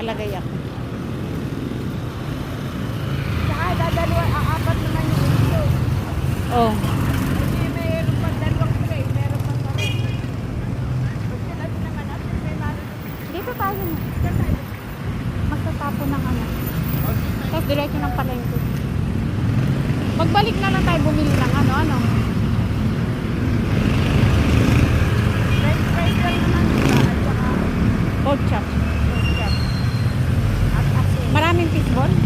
maglalagay ako. Saka apat naman yung ito. Oh. Hindi mayroon pang dalawang tray, meron pang kami. Pag sila din naman at may marunong. Dito tayo na. Magtatapon ng ano. Tapos diretso ng palengke. Magbalik na lang tayo bumili ng ano. French fries lang naman sila at saka Pork chop. pork chop. At asin. Maraming fishball.